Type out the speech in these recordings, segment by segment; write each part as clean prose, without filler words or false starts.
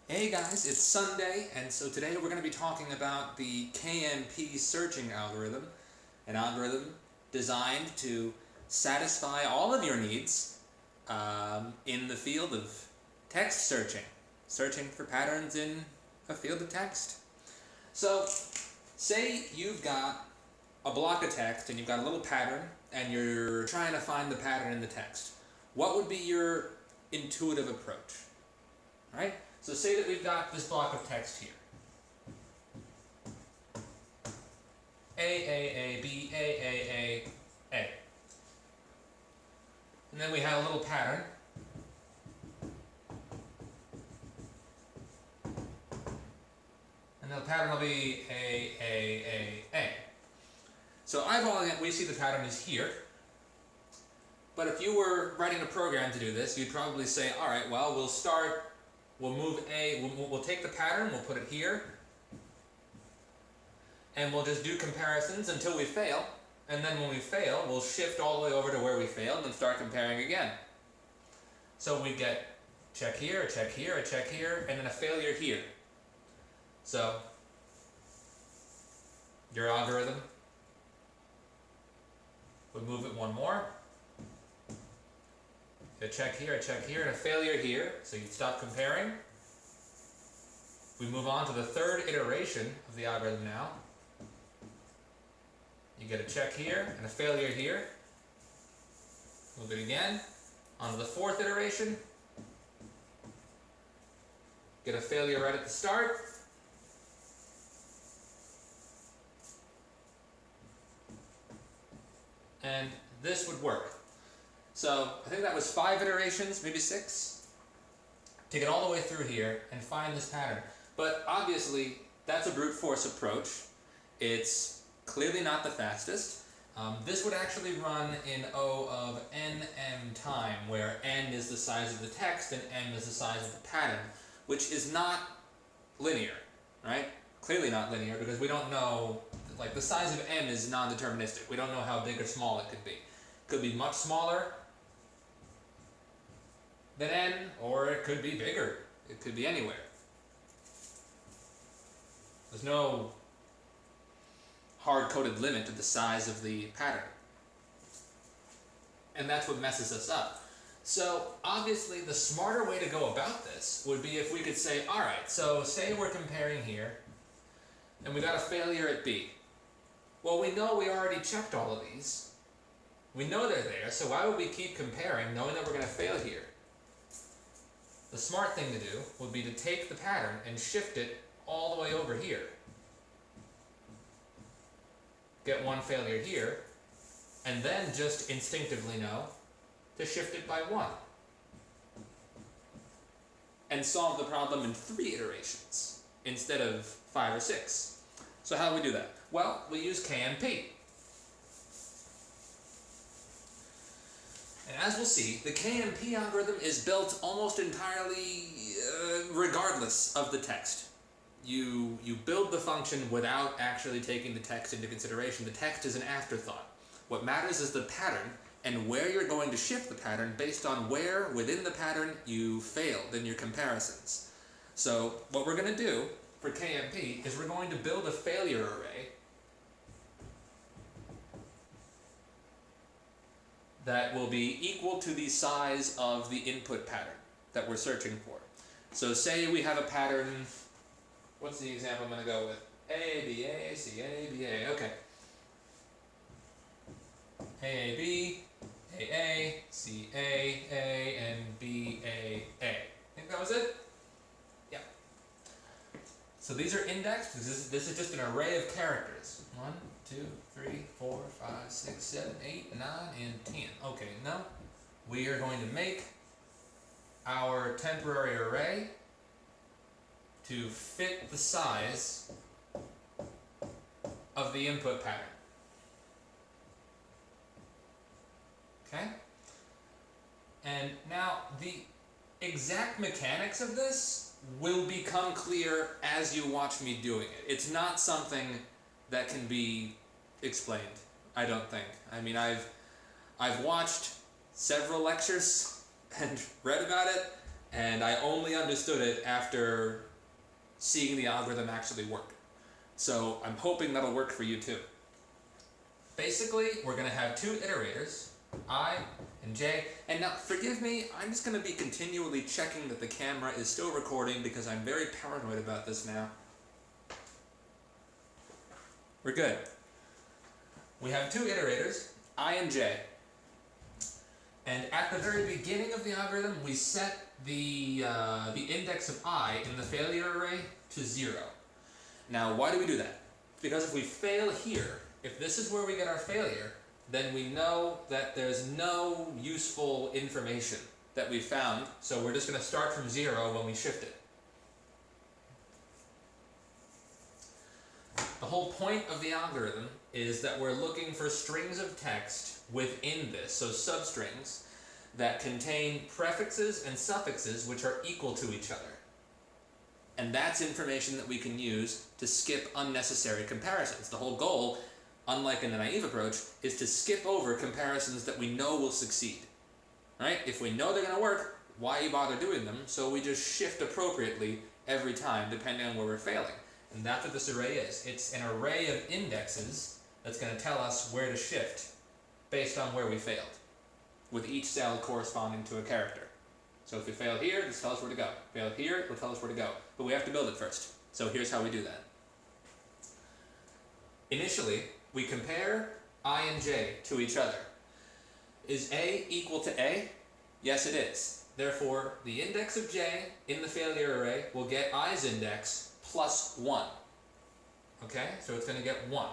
Hey guys, it's Sunday, and so today we're going to be talking about the KMP Searching Algorithm, an algorithm designed to satisfy all of your needs in the field of text searching for patterns in a field of text. So, say you've got a block of text and you've got a little pattern and you're trying to find the pattern in the text. What would be your intuitive approach? Right? So say that we've got this block of text here. A, B, A. And then we have a little pattern. And the pattern will be A. So eyeballing it, we see the pattern is here. But if you were writing a program to do this, you'd probably say, all right, well, we'll move A, we'll take the pattern, we'll put it here, and we'll just do comparisons until we fail, and then when we fail, we'll shift all the way over to where we failed and start comparing again. So we get check here, a check here, a check here, and then a failure here. So, your algorithm would move it one more. A check here, and a failure here, so you'd stop comparing. We move on to the third iteration of the algorithm now. You get a check here and a failure here. Move it again. On to the fourth iteration. Get a failure right at the start. And this would work. So I think that was 5 iterations, maybe 6, to get all the way through here and find this pattern. But obviously, that's a brute force approach. It's clearly not the fastest. This would actually run in O of nm time, where n is the size of the text and m is the size of the pattern, which is not linear, right? Clearly not linear, because we don't know, like the size of m is non-deterministic. We don't know how big or small it could be. It could be much smaller than n, or it could be bigger. It could be anywhere. There's no hard-coded limit to the size of the pattern. And that's what messes us up. So obviously the smarter way to go about this would be if we could say, alright, so say we're comparing here, and we got a failure at B. Well, we know we already checked all of these. We know they're there, so why would we keep comparing knowing that we're going to fail here? The smart thing to do would be to take the pattern and shift it all the way over here. Get one failure here, and then just instinctively know to shift it by 1. And solve the problem in 3 iterations instead of 5 or 6. So how do we do that? Well, we use KMP. And as we'll see, the KMP algorithm is built almost entirely regardless of the text. You build the function without actually taking the text into consideration. The text is an afterthought. What matters is the pattern and where you're going to shift the pattern based on where within the pattern you failed in your comparisons. So what we're going to do for KMP is we're going to build a failure array that will be equal to the size of the input pattern that we're searching for. So say we have a pattern, what's the example I'm going to go with? A, B, A, C, A, B, A, okay. A, B, A, C, A, and B, A. I think that was it? Yeah. So these are indexed, because this is just an array of characters. 1, 2, 3, 4, 5, 6, 7, 8, 9, and 10. Okay, now we are going to make our temporary array to fit the size of the input pattern. Okay? And now the exact mechanics of this will become clear as you watch me doing it. It's not something that can be explained, I don't think. I mean, I've watched several lectures and read about it, and I only understood it after seeing the algorithm actually work. So I'm hoping that'll work for you too. Basically, we're going to have two iterators, I and j, and now forgive me, I'm just going to be continually checking that the camera is still recording because I'm very paranoid about this now. We're good. We have two iterators, I and j. And at the very beginning of the algorithm, we set the index of I in the failure array to 0. Now, why do we do that? Because if we fail here, if this is where we get our failure, then we know that there's no useful information that we found, so we're just going to start from 0 when we shift it. The whole point of the algorithm is that we're looking for strings of text within this, so substrings, that contain prefixes and suffixes which are equal to each other. And that's information that we can use to skip unnecessary comparisons. The whole goal, unlike in the naive approach, is to skip over comparisons that we know will succeed. Right? If we know they're going to work, why bother doing them? So we just shift appropriately every time, depending on where we're failing. And that's what this array is. It's an array of indexes that's going to tell us where to shift based on where we failed, with each cell corresponding to a character. So if we fail here, this tells us where to go. Fail here, it will tell us where to go. But we have to build it first. So here's how we do that. Initially, we compare I and j to each other. Is a equal to a? Yes, it is. Therefore, the index of j in the failure array will get i's index plus 1. Okay, so it's going to get 1.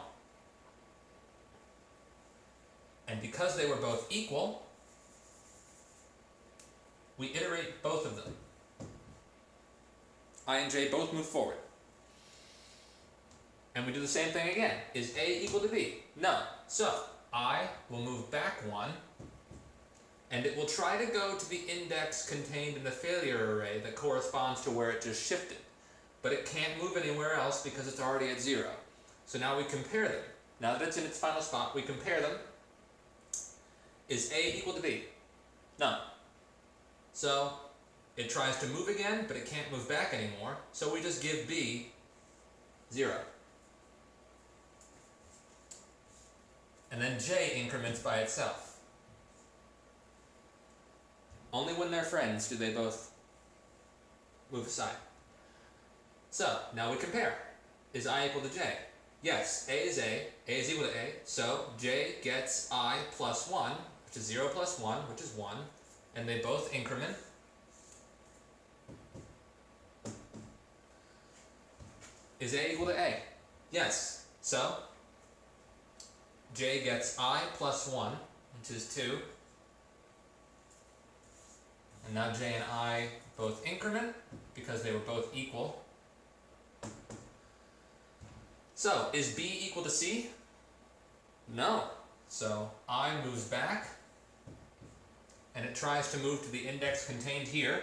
And because they were both equal, we iterate both of them. I and j both move forward. And we do the same thing again. Is a equal to b? No. So, I will move back 1, and it will try to go to the index contained in the failure array that corresponds to where it just shifted. But it can't move anywhere else because it's already at 0. So now we compare them. Now that it's in its final spot, we compare them. Is a equal to b? No. So it tries to move again, but it can't move back anymore, so we just give b 0. And then j increments by itself. Only when they're friends do they both move aside. So, now we compare. Is I equal to j? Yes, a is equal to a, so j gets I plus 1, which is 0 plus 1, which is 1, and they both increment. Is a equal to a? Yes, so j gets I plus 1, which is 2, and now j and I both increment because they were both equal. So, is b equal to c? No. So, I moves back, and it tries to move to the index contained here,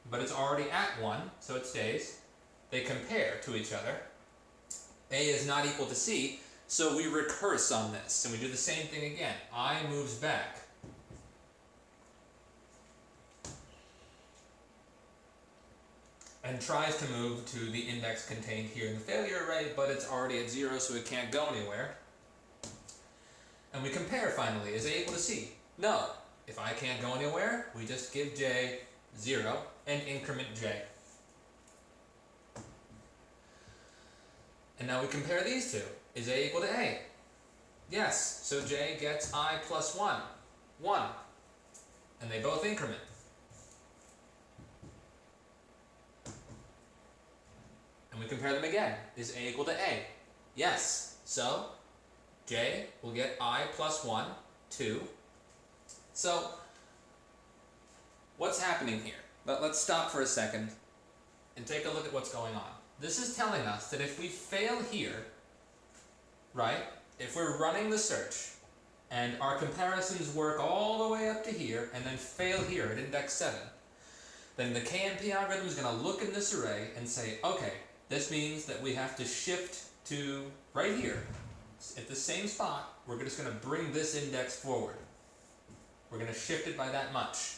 but it's already at 1, so it stays. They compare to each other. A is not equal to c, so we recurse on this, and we do the same thing again. I moves back. And tries to move to the index contained here in the failure array, but it's already at 0, so it can't go anywhere. And we compare finally. Is a equal to c? No. If I can't go anywhere, we just give j 0 and increment j. And now we compare these two. Is a equal to a? Yes. So j gets I plus 1. 1. And they both increment. And we compare them again. Is a equal to a? Yes. So j will get I plus 1, 2. So what's happening here? Let's stop for a second and take a look at what's going on. This is telling us that if we fail here, right, if we're running the search and our comparisons work all the way up to here and then fail here at index 7, then the KMP algorithm is going to look in this array and say, okay, this means that we have to shift to right here. At the same spot, we're just going to bring this index forward. We're going to shift it by that much.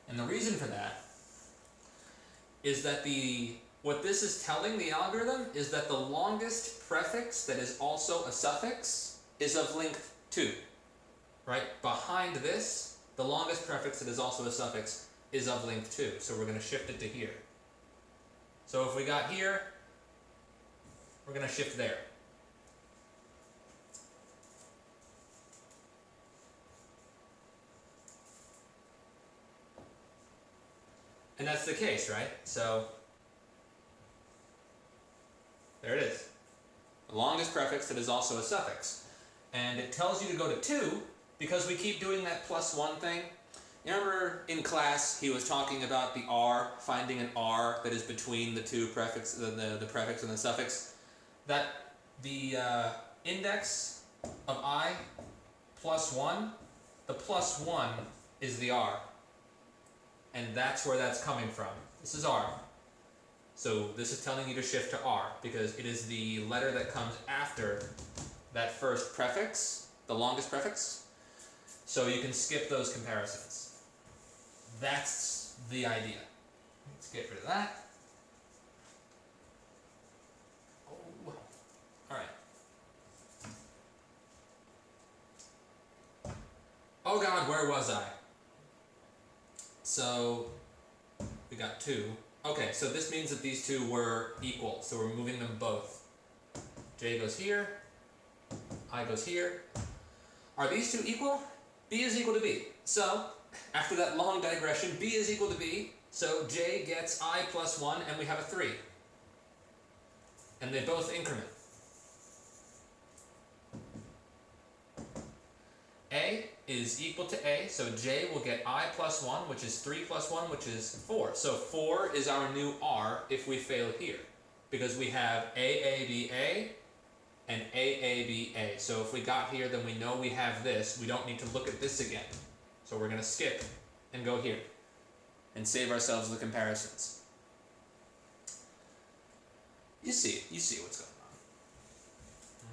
And the reason for that is that what this is telling the algorithm is that the longest prefix that is also a suffix is of length 2. Right? Behind this, the longest prefix that is also a suffix is of length 2. So we're going to shift it to here. So if we got here, we're going to shift there. And that's the case, right? So there it is. The longest prefix that is also a suffix. And it tells you to go to 2 because we keep doing that +1 thing. You remember in class he was talking about the R, finding an R that is between the two prefixes, the prefix and the suffix. That the index of I +1, the +1 is the R. And that's where that's coming from. This is R. So this is telling you to shift to R because it is the letter that comes after that first prefix, the longest prefix. So you can skip those comparisons. That's the idea. Let's get rid of that. Oh, all right. Oh God, where was I? So we got 2. Okay, so this means that these two were equal, so we're moving them both. J goes here, I goes here. Are these two equal? B is equal to B. So after that long digression, B is equal to B, so J gets I +1 and we have a 3. And they both increment. A is equal to A, so J will get I +1, which is 3 + 1, which is 4. So 4 is our new R if we fail here, because we have AABA and AABA. So if we got here, then we know we have this. We don't need to look at this again. So we're going to skip and go here and save ourselves the comparisons. You see what's going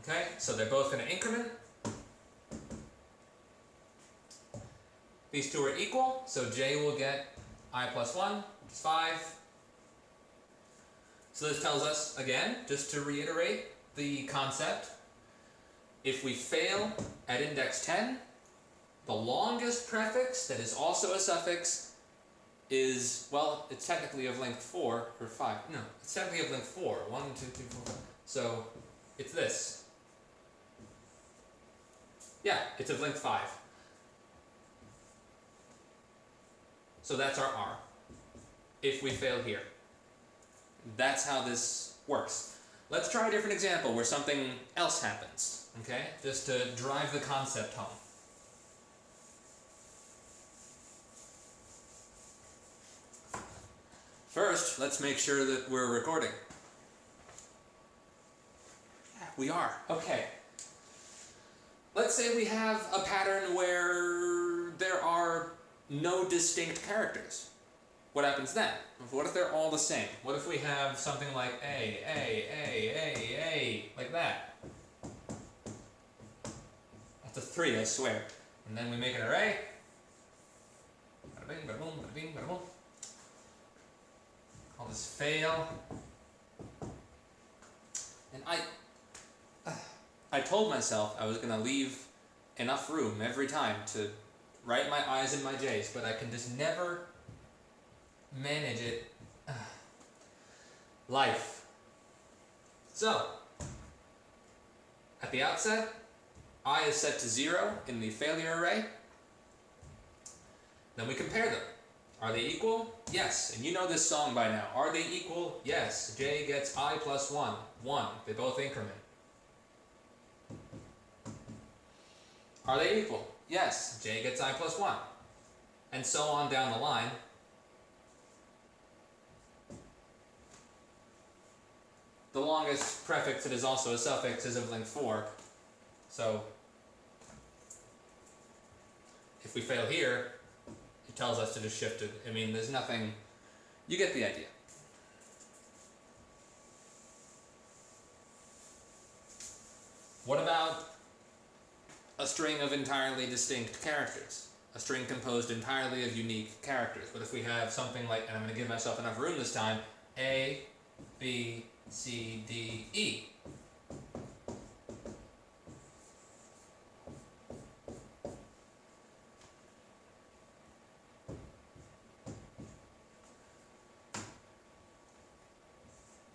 on. Okay, so they're both going to increment. These two are equal, so J will get I +1, which is 5. So this tells us, again, just to reiterate the concept, if we fail at index 10, the longest prefix that is also a suffix is, well, it's technically of length 4, or 5. No, it's technically of length 4. 1, 2, 3, 4, 5. So it's this. Yeah, it's of length 5. So that's our R, if we fail here. That's how this works. Let's try a different example where something else happens, okay? Just to drive the concept home. First, let's make sure that we're recording. Yeah, we are. Okay. Let's say we have a pattern where there are no distinct characters. What happens then? What if they're all the same? What if we have something like A, like that? That's a 3, I swear. And then we make an array. Bada bing, bada boom, bada bing, bada boom. Call this fail. And I told myself I was going to leave enough room every time to write my I's and my J's, but I can just never manage it. Life. So, at the outset, I is set to 0 in the failure array. Then we compare them. Are they equal? Yes. And you know this song by now. Are they equal? Yes. J gets I +1. 1. They both increment. Are they equal? Yes. J gets I +1. And so on down the line. The longest prefix that is also a suffix is of length 4. So if we fail here, it tells us to just shift it. I mean, there's nothing, you get the idea. What about a string of entirely distinct characters? a string composed entirely of unique characters. But if we have something like, and I'm going to give myself enough room this time, A, B, C, D, E.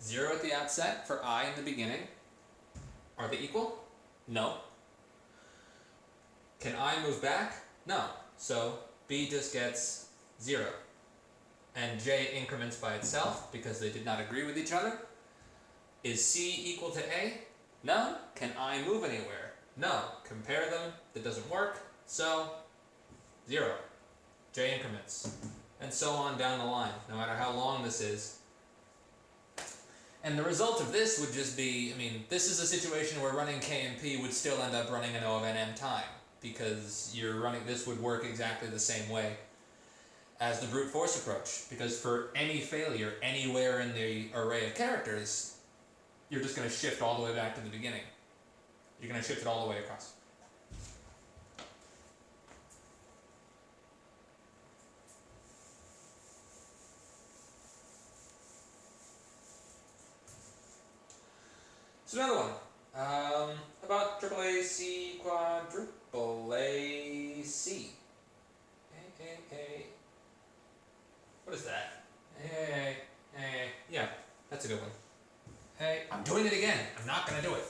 Zero at the outset for I in the beginning. Are they equal? No. Can I move back? No. So B just gets 0. And J increments by itself because they did not agree with each other. Is C equal to A? No. Can I move anywhere? No. Compare them. That doesn't work. So 0. J increments. And so on down the line, no matter how long this is. And the result of this would just be, I mean, this is a situation where running KMP would still end up running an O of n time, because you're running, this would work exactly the same way as the brute force approach, because for any failure anywhere in the array of characters, you're just going to shift all the way back to the beginning. You're going to shift it all the way across. So another one, about AAAC quadruple AC. What is that? Yeah, that's a good one. Hey, I'm doing it again. I'm not going to do it.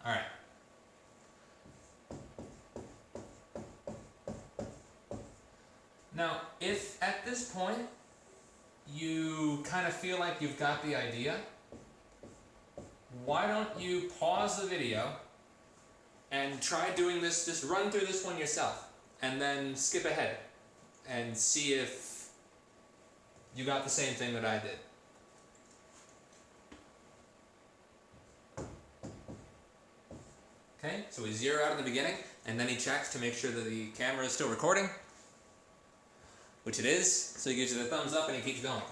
All right. Now, if at this point you kind of feel like you've got the idea, why don't you pause the video and try doing this, just run through this one yourself, and then skip ahead and see if you got the same thing that I did. Okay, so we zero out in the beginning, and then he checks to make sure that the camera is still recording, which it is, so he gives you the thumbs up and he keeps going.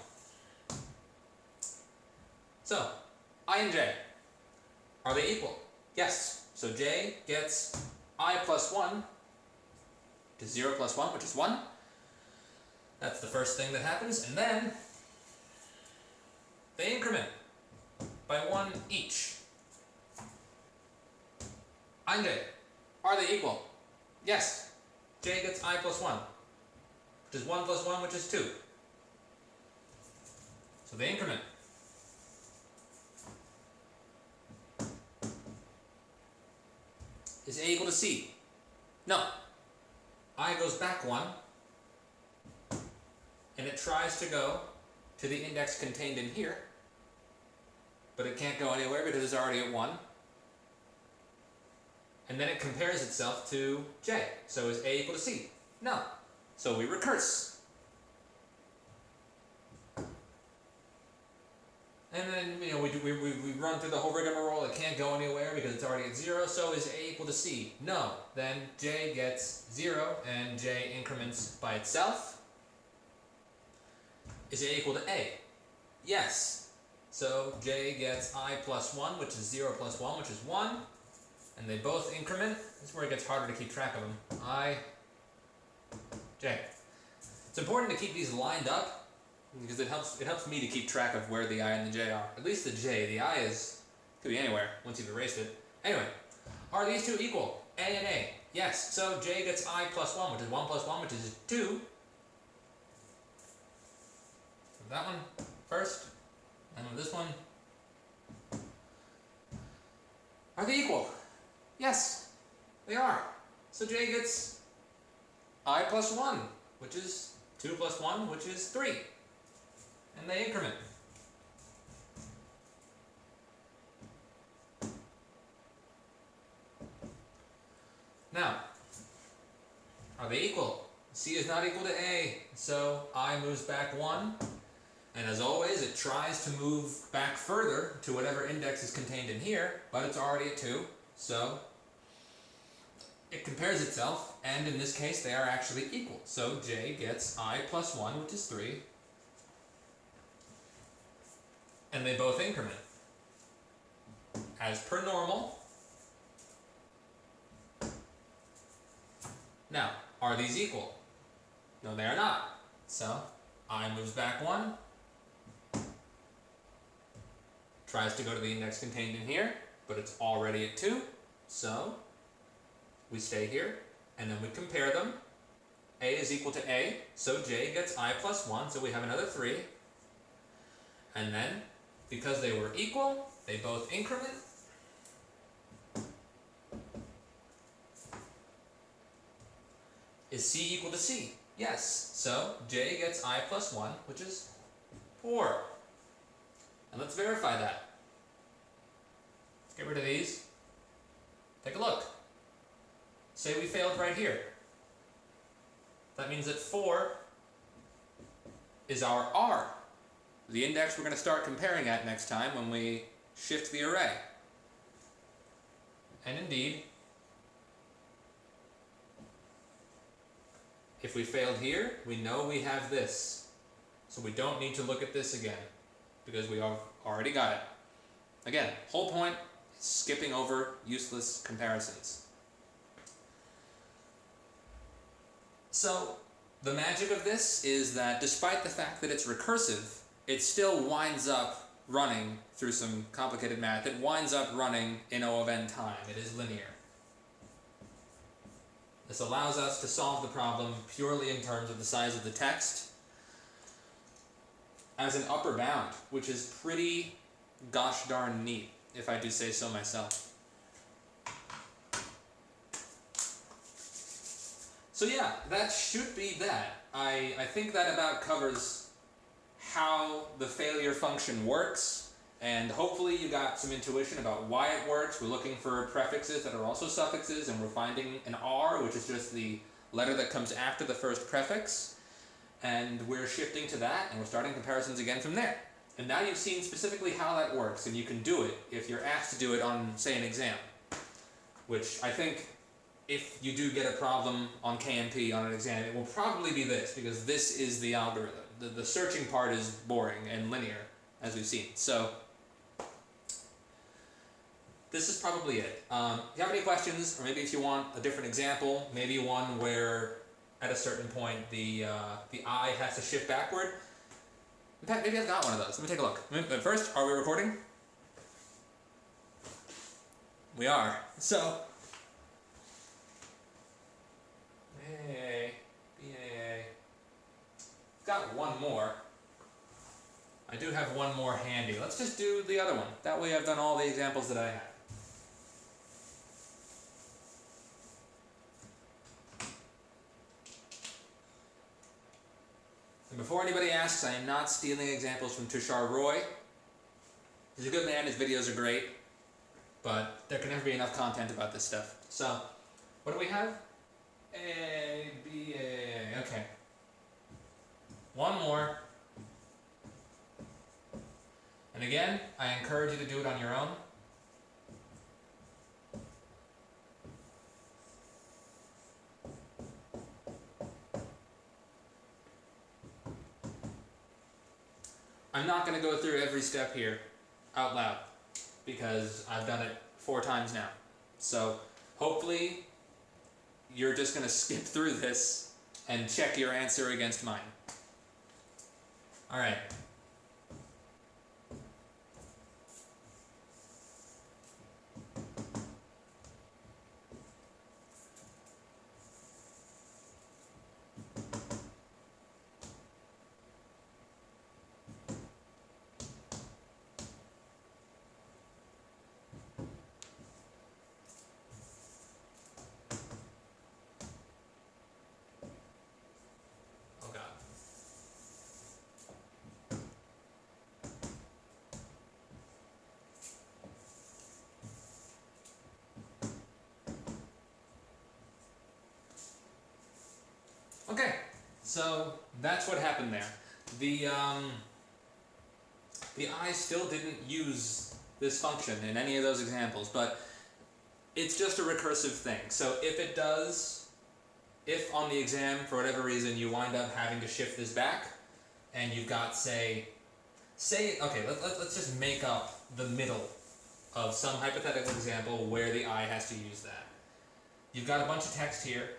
So, I and J, are they equal? Yes. So J gets I plus 1 to 0 plus 1, which is 1. That's the first thing that happens, and then they increment by 1 each. I and J, are they equal? Yes. J gets I plus 1. Which is 1 plus 1, which is 2. So they increment. Is A equal to C? No. I goes back 1, and it tries to go to the index contained in here, but it can't go anywhere because it's already at 1. And then it compares itself to J. So is A equal to C? No. So we recurse. And then, you know, we run through the whole rigmarole. It can't go anywhere because it's already at 0. So is A equal to C? No. Then J gets 0 and J increments by itself. Is A equal to A? Yes. So J gets I plus 1, which is 0 plus 1, which is 1. And they both increment. This is where it gets harder to keep track of them. I, J. It's important to keep these lined up because it helps me to keep track of where the I and the J are. At least the J. The I could be anywhere once you've erased it. Anyway, are these two equal? A and A. Yes. So J gets I plus 1, which is 1 plus 1, which is 2. So that one first, and with this one. Are they equal? Yes, they are. So J gets I plus 1, which is 2 plus 1, which is 3. And they increment. Now, are they equal? C is not equal to A, so I moves back 1. And as always, it tries to move back further to whatever index is contained in here, but it's already at 2, so it compares itself, and in this case, they are actually equal. So J gets I plus 1, which is 3, and they both increment. As per normal. Now, are these equal? No, they are not. So, I moves back 1, tries to go to the index contained in here, but it's already at 2, so we stay here, and then we compare them. A is equal to A, so J gets I plus 1, so we have another 3. And then, because they were equal, they both increment. Is C equal to C? Yes. So J gets I plus 1, which is 4. And let's verify that. Let's get rid of these. Take a look. Say we failed right here. That means that 4 is our R, the index we're going to start comparing at next time when we shift the array. And indeed, if we failed here, we know we have this. So we don't need to look at this again, because we have already got it. Again, whole point is skipping over useless comparisons. So the magic of this is that despite the fact that it's recursive, it still winds up running through some complicated math. It winds up running in O of n time. It is linear. This allows us to solve the problem purely in terms of the size of the text as an upper bound, which is pretty gosh darn neat, if I do say so myself. So yeah, that should be that. I think that about covers how the failure function works, and hopefully you got some intuition about why it works. We're looking for prefixes that are also suffixes, and we're finding an R, which is just the letter that comes after the first prefix, and we're shifting to that, and we're starting comparisons again from there. And now you've seen specifically how that works, and you can do it if you're asked to do it on, say, an exam, which I think if you do get a problem on KMP on an exam, it will probably be this, because this is the algorithm. The searching part is boring and linear, as we've seen. So this is probably it. If you have any questions, or maybe if you want a different example, maybe one where at a certain point the I has to shift backward. In fact, maybe I've got one of those. Let me take a look. But first, are we recording? We are. So, got one more. I do have one more handy. Let's just do the other one. That way I've done all the examples that I have. And before anybody asks, I am not stealing examples from Tushar Roy. He's a good man, his videos are great, but there can never be enough content about this stuff. So, what do we have? A, B, A, okay. One more. And again, I encourage you to do it on your own. I'm not going to go through every step here out loud, because I've done it 4 times now. So hopefully you're just going to skip through this and check your answer against mine. Alright. Okay, so that's what happened there. The I still didn't use this function in any of those examples, but it's just a recursive thing. So if on the exam, for whatever reason, you wind up having to shift this back, and you've got, say, say, okay, let's just make up the middle of some hypothetical example where the I has to use that. You've got a bunch of text here,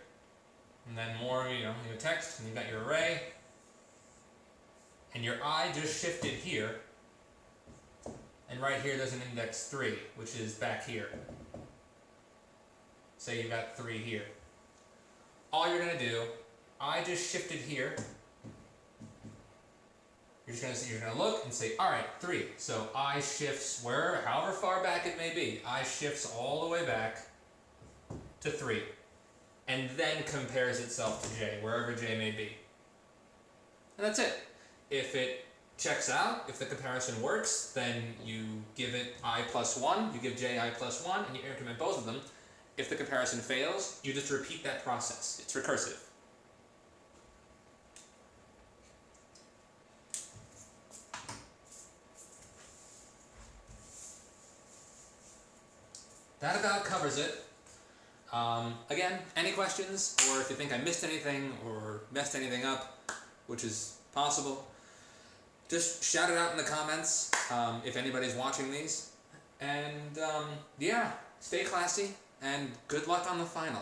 and then more, your text, and you've got your array, and your I just shifted here, and right here there's an index 3, which is back here. Say you've got 3 here. All you're going to do, I just shifted here. You're going to look and say, all right, 3. So I shifts however far back it may be. I shifts all the way back to 3, and then compares itself to j, wherever j may be. And that's it. If it checks out, if the comparison works, then you give it I plus 1, you give j I plus 1, and you increment both of them. If the comparison fails, you just repeat that process. It's recursive. That about covers it. Again, any questions, or if you think I missed anything or messed anything up, which is possible, just shout it out in the comments if anybody's watching these. And yeah, stay classy and good luck on the final.